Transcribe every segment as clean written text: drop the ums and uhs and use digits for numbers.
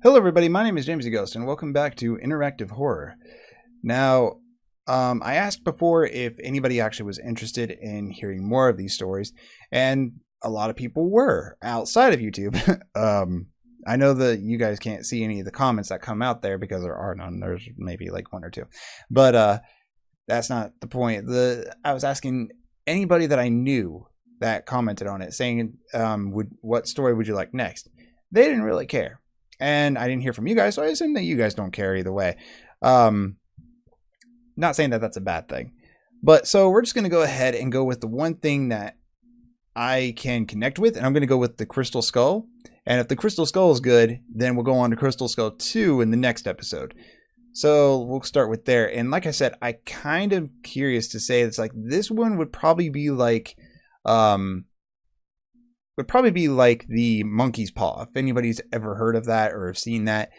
Hello everybody, my name is Jamesie Ghost and welcome back to Interactive Horror. Now, I asked before if anybody actually was interested in hearing more of these stories, and a lot of people were, outside of YouTube. I know that you guys can't see any of the comments that come out there because there are none. There's maybe like one or two. But that's not the point. I was asking anybody that I knew that commented on it, saying, what story would you like next? They didn't really care. And I didn't hear from you guys, so I assume that you guys don't care either way. Not saying that that's a bad thing. But so we're just going to go ahead and go with the one thing that I can connect with. And I'm going to go with the Crystal Skull. And if the Crystal Skull is good, then we'll go on to Crystal Skull 2 in the next episode. So we'll start with there. And like I said, I kind of curious to say it's like this one would probably be like... the Monkey's Paw, if anybody's ever heard of that or have seen that.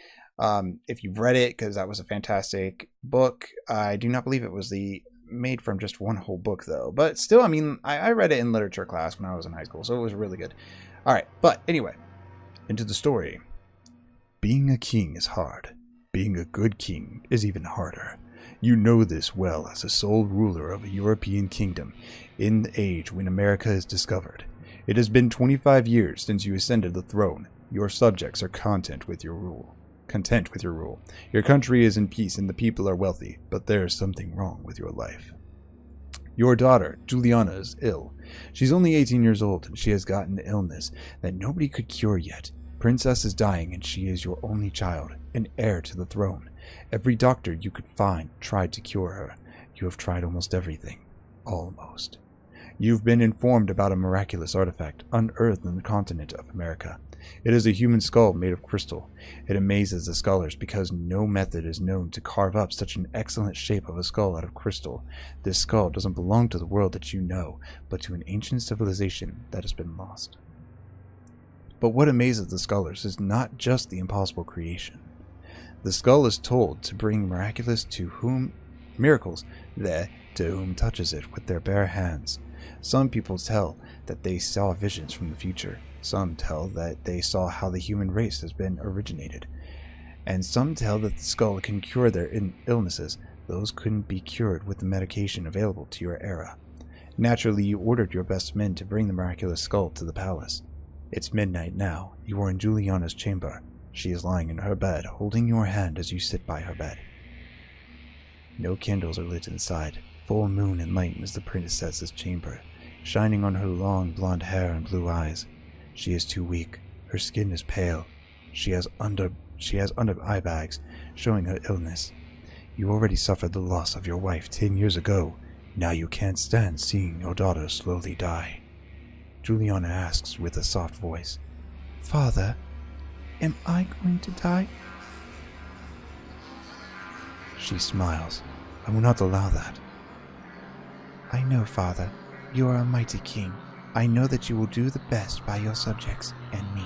If you've read it, because that was a fantastic book. I do not believe it was made from just one whole book, though. But still, I mean, I read it in literature class when I was in high school, so it was really good. All right, but anyway, into the story. Being a king is hard. Being a good king is even harder. You know this well as the sole ruler of a European kingdom in the age when America is discovered. It has been 25 years since you ascended the throne. Your subjects are content with your rule. Your country is in peace and the people are wealthy, but there is something wrong with your life. Your daughter, Juliana, is ill. She's only 18 years old and she has gotten an illness that nobody could cure yet. Princess is dying and she is your only child, an heir to the throne. Every doctor you could find tried to cure her. You have tried almost everything. Almost. You've been informed about a miraculous artifact unearthed on the continent of America. It is a human skull made of crystal. It amazes the scholars because no method is known to carve up such an excellent shape of a skull out of crystal. This skull doesn't belong to the world that you know, but to an ancient civilization that has been lost. But what amazes the scholars is not just the impossible creation. The skull is told to bring miracles to whom touches it with their bare hands. Some people tell that they saw visions from the future. Some tell that they saw how the human race has been originated. And some tell that the skull can cure their illnesses. Those couldn't be cured with the medication available to your era. Naturally, you ordered your best men to bring the miraculous skull to the palace. It's midnight now. You are in Juliana's chamber. She is lying in her bed, holding your hand as you sit by her bed. No candles are lit inside. Full moon enlightens the princess's chamber, shining on her long blonde hair and blue eyes. She is too weak. Her skin is pale. She has under eye bags, showing her illness. You already suffered the loss of your wife 10 years ago. Now you can't stand seeing your daughter slowly die. Juliana asks with a soft voice, "Father, am I going to die?" She smiles. "I will not allow that." "I know, Father. You are a mighty king. I know that you will do the best by your subjects and me."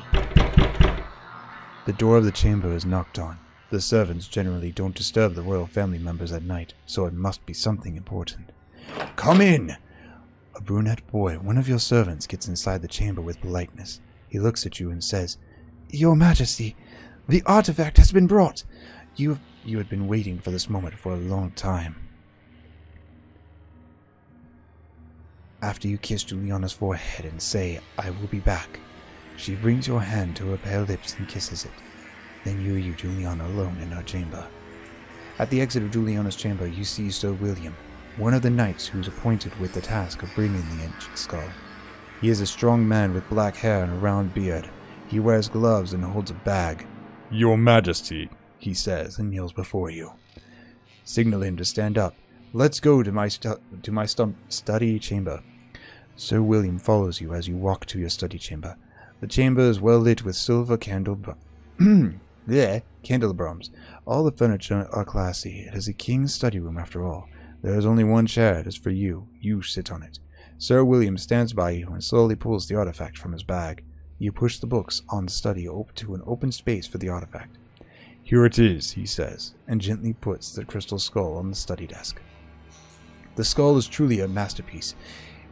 The door of the chamber is knocked on. The servants generally don't disturb the royal family members at night, so it must be something important. "Come in!" A brunette boy, one of your servants, gets inside the chamber with politeness. He looks at you and says, "Your Majesty, the artifact has been brought. You had been waiting for this moment for a long time." After you kiss Juliana's forehead and say, "I will be back," she brings your hand to her pale lips and kisses it. Then you, Juliana, alone in her chamber. At the exit of Juliana's chamber, you see Sir William, one of the knights who's appointed with the task of bringing the ancient skull. He is a strong man with black hair and a round beard. He wears gloves and holds a bag. "Your Majesty," he says, and kneels before you. Signal him to stand up. "Let's go to my study chamber." Sir William follows you as you walk to your study chamber. The chamber is well lit with silver candelabras. All the furniture are classy. It is a king's study room after all. There is only one chair. It is for you. You sit on it. Sir William stands by you and slowly pulls the artifact from his bag. You push the books on the study to an open space for the artifact. "Here it is," he says, and gently puts the crystal skull on the study desk. The skull is truly a masterpiece.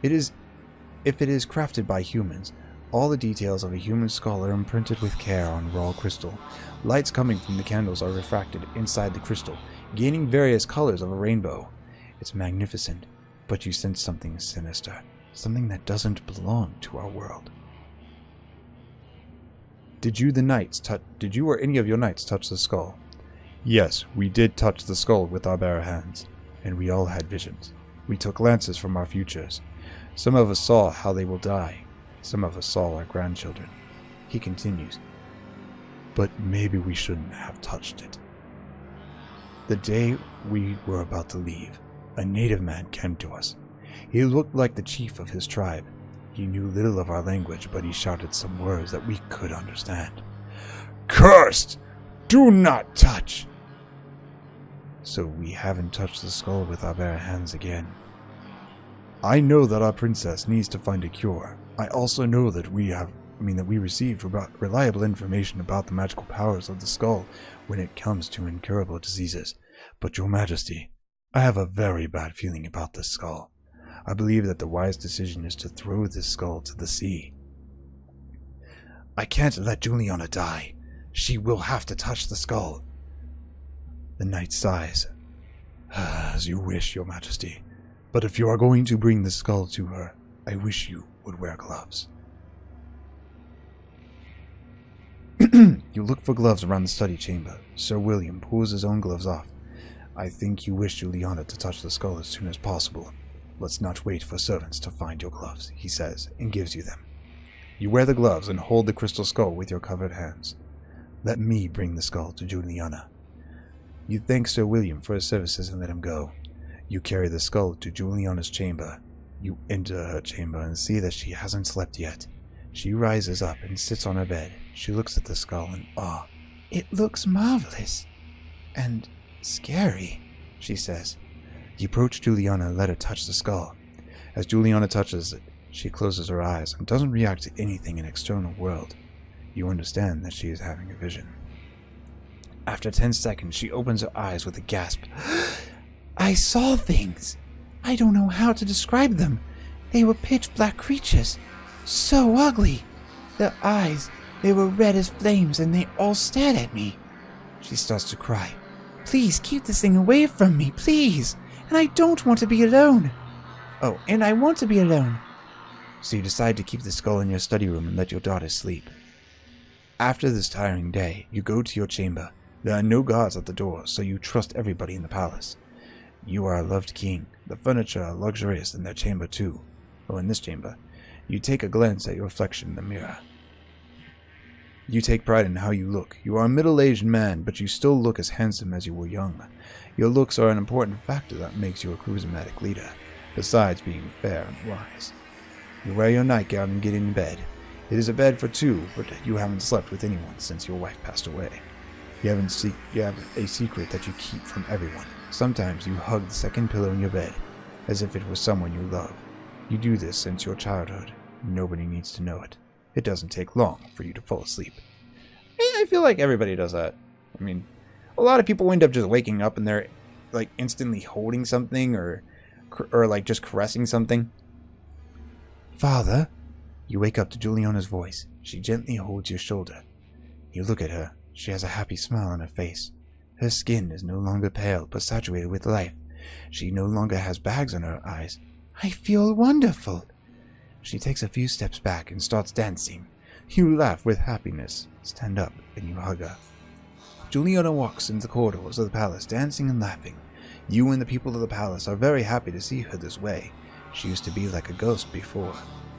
If it is crafted by humans, All the details of a human skull are imprinted with care on raw crystal. Lights coming from the candles are refracted inside the crystal, gaining various colors of a rainbow. It's magnificent, but you sense something sinister, something that doesn't belong to our world. Did you or any of your knights touch the skull? Yes, we did touch the skull with our bare hands, and we all had visions. We took glances from our futures. Some of us saw how they will die. Some of us saw our grandchildren. He continues, but maybe we shouldn't have touched it. The day we were about to leave, a native man came to us. He looked like the chief of his tribe. He knew little of our language, but he shouted some words that we could understand. Cursed! Do not touch! So we haven't touched the skull with our bare hands again. I know that our princess needs to find a cure. I also know that we received reliable information about the magical powers of the skull when it comes to incurable diseases. But Your Majesty, I have a very bad feeling about this skull. I believe that the wise decision is to throw this skull to the sea. I can't let Juliana die. She will have to touch the skull. The knight sighs. As you wish, Your Majesty. But if you are going to bring the skull to her, I wish you would wear gloves. You look for gloves around the study chamber. Sir William pulls his own gloves off. I think you wish Juliana to touch the skull as soon as possible. Let's not wait for servants to find your gloves, he says, and gives you them. You wear the gloves and hold the crystal skull with your covered hands. Let me bring the skull to Juliana. You thank Sir William for his services and let him go. You carry the skull to Juliana's chamber. You enter her chamber and see that she hasn't slept yet. She rises up and sits on her bed. She looks at the skull in awe. It looks marvelous. And scary, she says. You approach Juliana and let her touch the skull. As Juliana touches it, she closes her eyes and doesn't react to anything in the external world. You understand that she is having a vision. After 10 seconds, she opens her eyes with a gasp. I saw things. I don't know how to describe them. They were pitch-black creatures. So ugly. Their eyes, they were red as flames, and they all stared at me. She starts to cry. Please keep this thing away from me, please. And I don't want to be alone. Oh, and I want to be alone. So you decide to keep the skull in your study room and let your daughter sleep. After this tiring day, you go to your chamber. There are no guards at the door, so you trust everybody in the palace. You are a loved king. The furniture are luxurious in their chamber too. Or in this chamber. You take a glance at your reflection in the mirror. You take pride in how you look. You are a middle-aged man, but you still look as handsome as you were young. Your looks are an important factor that makes you a charismatic leader, besides being fair and wise. You wear your nightgown and get in bed. It is a bed for two, but you haven't slept with anyone since your wife passed away. You have a secret that you keep from everyone. Sometimes you hug the second pillow in your bed, as if it was someone you love. You do this since your childhood. Nobody needs to know it. It doesn't take long for you to fall asleep. I feel like everybody does that. I mean, a lot of people end up just waking up and they're like instantly holding something or like just caressing something. Father, you wake up to Juliana's voice. She gently holds your shoulder. You look at her. She has a happy smile on her face. Her skin is no longer pale, but saturated with life. She no longer has bags on her eyes. I feel wonderful. She takes a few steps back and starts dancing. You laugh with happiness, stand up, and you hug her. Juliana walks into the corridors of the palace, dancing and laughing. You and the people of the palace are very happy to see her this way. She used to be like a ghost before.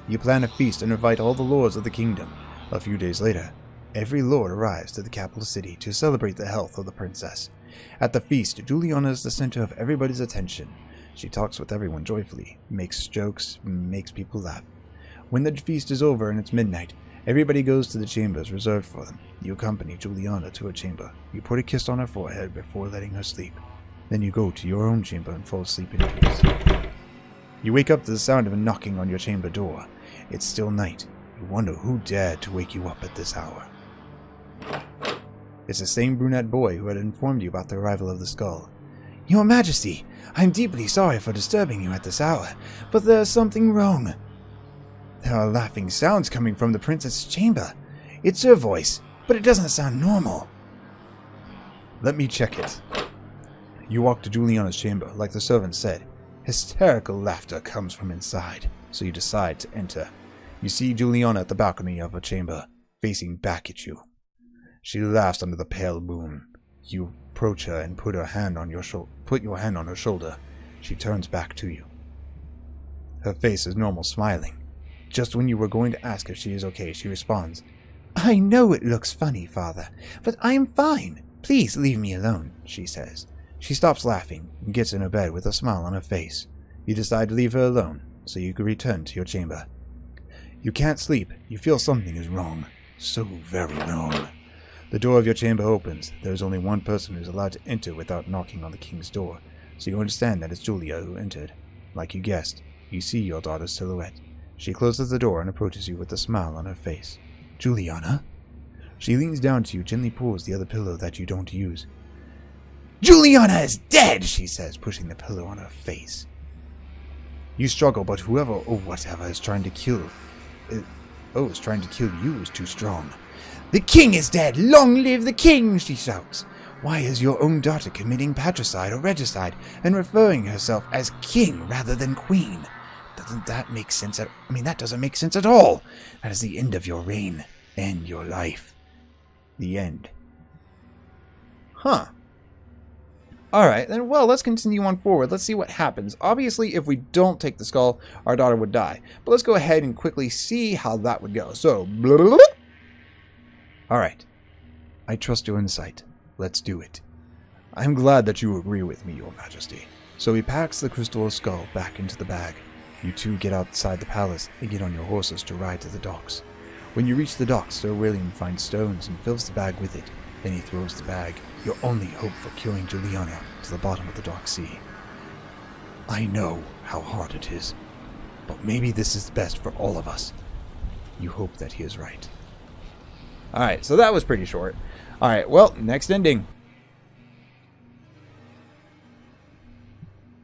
You plan a feast and invite all the lords of the kingdom. A few days later, every lord arrives to the capital city to celebrate the health of the princess. At the feast, Juliana is the center of everybody's attention. She talks with everyone joyfully, makes jokes, makes people laugh. When the feast is over and it's midnight, everybody goes to the chambers reserved for them. You accompany Juliana to her chamber. You put a kiss on her forehead before letting her sleep. Then you go to your own chamber and fall asleep in peace. You wake up to the sound of a knocking on your chamber door. It's still night. You wonder who dared to wake you up at this hour. It's the same brunette boy who had informed you about the arrival of the skull. Your Majesty, I am deeply sorry for disturbing you at this hour, but there is something wrong. There are laughing sounds coming from the princess's chamber. It's her voice, but it doesn't sound normal. Let me check it. You walk to Juliana's chamber, like the servant said. Hysterical laughter comes from inside, so you decide to enter. You see Juliana at the balcony of her chamber, facing back at you. She laughs under the pale moon. You approach her and put your hand on her shoulder. She turns back to you. Her face is normal, smiling. Just when you were going to ask if she is okay, she responds, I know it looks funny, Father, but I am fine. Please leave me alone, she says. She stops laughing and gets in her bed with a smile on her face. You decide to leave her alone, so you can return to your chamber. You can't sleep. You feel something is wrong. So very wrong. The door of your chamber opens. There is only one person who is allowed to enter without knocking on the king's door, so you understand that it's Julia who entered. Like you guessed, you see your daughter's silhouette. She closes the door and approaches you with a smile on her face. Juliana? She leans down to you, gently pulls the other pillow that you don't use. Juliana is dead, she says, pushing the pillow on her face. You struggle, but whoever or whatever is trying to kill you is too strong. The king is dead! Long live the king! She shouts. Why is your own daughter committing patricide or regicide and referring herself as king rather than queen? That doesn't make sense at all. That is the end of your reign and your life. The end. Huh. Alright, then, well, let's continue on forward. Let's see what happens. Obviously, if we don't take the skull, our daughter would die. But let's go ahead and quickly see how that would go. So, alright. I trust your insight. Let's do it. I'm glad that you agree with me, Your Majesty. So he packs the crystal skull back into the bag. You two get outside the palace and get on your horses to ride to the docks. When you reach the docks, Sir William finds stones and fills the bag with it. Then he throws the bag, your only hope for curing Juliana, to the bottom of the dark sea. I know how hard it is, but maybe this is best for all of us. You hope that he is right. Alright, so that was pretty short. Alright, well, next ending.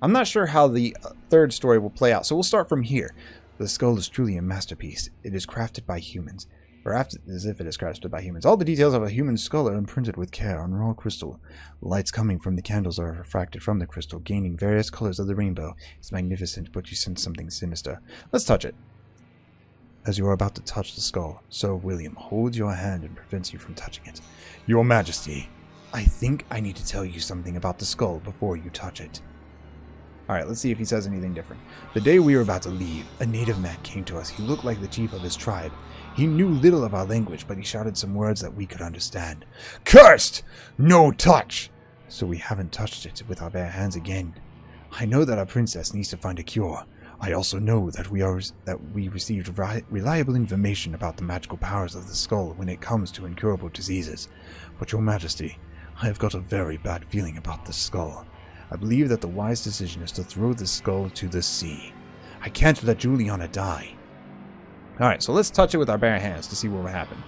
I'm not sure how the third story will play out, so we'll start from here. The skull is truly a masterpiece. It is crafted by humans. As if it is crafted by humans. All the details of a human skull are imprinted with care on raw crystal. The lights coming from the candles are refracted from the crystal, gaining various colors of the rainbow. It's magnificent, but you sense something sinister. Let's touch it. As you are about to touch the skull, Sir William holds your hand and prevents you from touching it. Your Majesty, I think I need to tell you something about the skull before you touch it. Alright, let's see if he says anything different. The day we were about to leave, a native man came to us. He looked like the chief of his tribe. He knew little of our language, but he shouted some words that we could understand. Cursed! No touch! So we haven't touched it with our bare hands again. I know that our princess needs to find a cure. I also know that we received reliable information about the magical powers of the skull when it comes to incurable diseases. But Your Majesty, I have got a very bad feeling about this skull. I believe that the wise decision is to throw this skull to the sea. I can't let Juliana die. Alright, so let's touch it with our bare hands to see what will happen.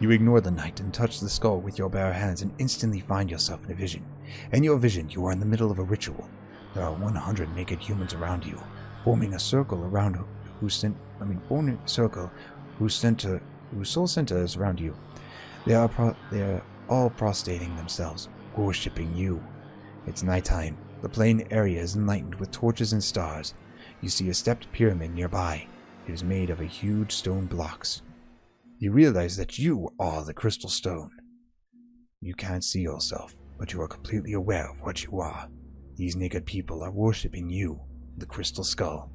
You ignore the night and touch the skull with your bare hands and instantly find yourself in a vision. In your vision, you are in the middle of a ritual. There are 100 naked humans around you, forming a circle around whose sole center is around you. They are all prostrating themselves, worshipping you. It's nighttime. The plain area is enlightened with torches and stars. You see a stepped pyramid nearby. It is made of a huge stone blocks. You realize that you are the crystal stone. You can't see yourself, but you are completely aware of what you are. These naked people are worshipping you, the crystal skull.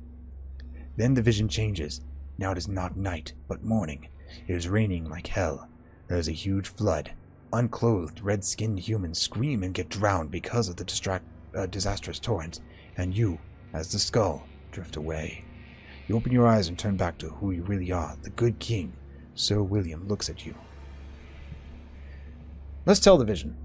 Then the vision changes. Now it is not night, but morning. It is raining like hell. There is a huge flood. Unclothed, red-skinned humans scream and get drowned because of the disastrous torrent, and you, as the skull, drift away. You open your eyes and turn back to who you really are, the good king. Sir William looks at you. Let's tell the vision.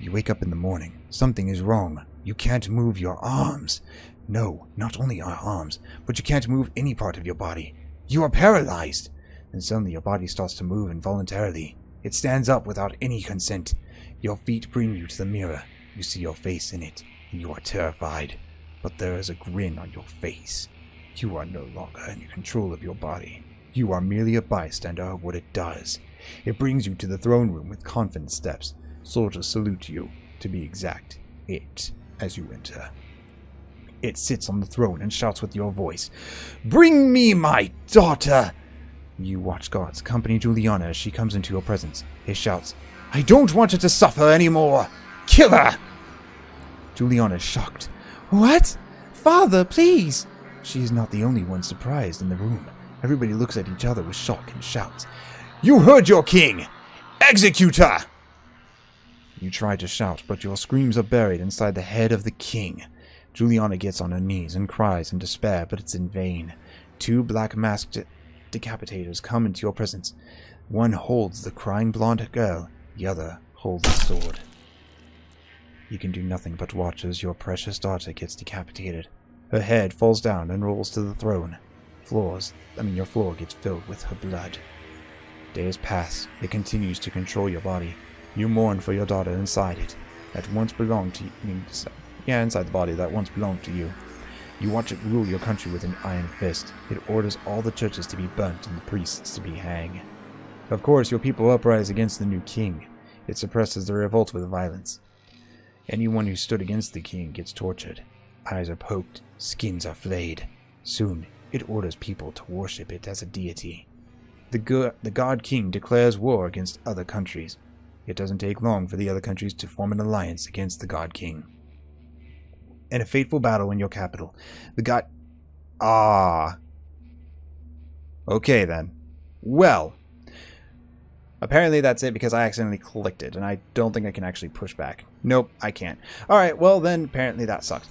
You wake up in the morning. Something is wrong. You can't move your arms. No, not only your arms, but you can't move any part of your body. You are paralyzed. And suddenly your body starts to move involuntarily. It stands up without any consent. Your feet bring you to the mirror. You see your face in it, and you are terrified. but there is a grin on your face. You are no longer in control of your body. You are merely a bystander of what it does. It brings you to the throne room with confident steps. Soldiers salute you, to be exact, as you enter. It sits on the throne and shouts with your voice, "Bring me my daughter!" You watch guards accompany Juliana as she comes into your presence. It shouts, "I don't want her to suffer anymore! Kill her!" Juliana is shocked. "What? Father, please!" She is not the only one surprised in the room. Everybody looks at each other with shock and shouts, "You heard your king! Execute her!" You try to shout, but your screams are buried inside the head of the king. Juliana gets on her knees and cries in despair, but it's in vain. Two black-masked decapitators come into your presence. One holds the crying blonde girl, the other holds the sword. You can do nothing but watch as your precious daughter gets decapitated. Her head falls down and rolls to the throne. Your floor gets filled with her blood. Days pass. It continues to control your body. You mourn for your daughter inside it, that once belonged to you. Inside the body that once belonged to you. You watch it rule your country with an iron fist. It orders all the churches to be burnt and the priests to be hanged. Of course, your people uprise against the new king. It suppresses the revolt with violence. Anyone who stood against the king gets tortured. Eyes are poked, skins are flayed. Soon, it orders people to worship it as a deity. The god king declares war against other countries. It doesn't take long for the other countries to form an alliance against the god king. In a fateful battle in your capital, the god... Okay then. Well, apparently that's it because I accidentally clicked it, and I don't think I can actually push back. Nope, I can't. Alright, well then apparently that sucks.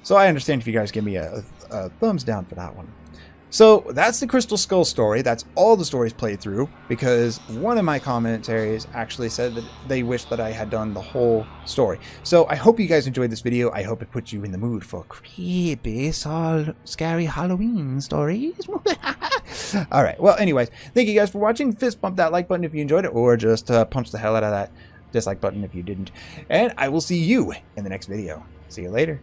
So I understand if you guys give me a thumbs down for that one. So that's the Crystal Skull story. That's all the stories played through, because one of my commentaries actually said that they wish that I had done the whole story. So I hope you guys enjoyed this video. I hope it put you in the mood for creepy, scary Halloween stories. Alright, well anyways, thank you guys for watching. Fist bump that like button if you enjoyed it, or just punch the hell out of that dislike button if you didn't. And I will see you in the next video. See you later.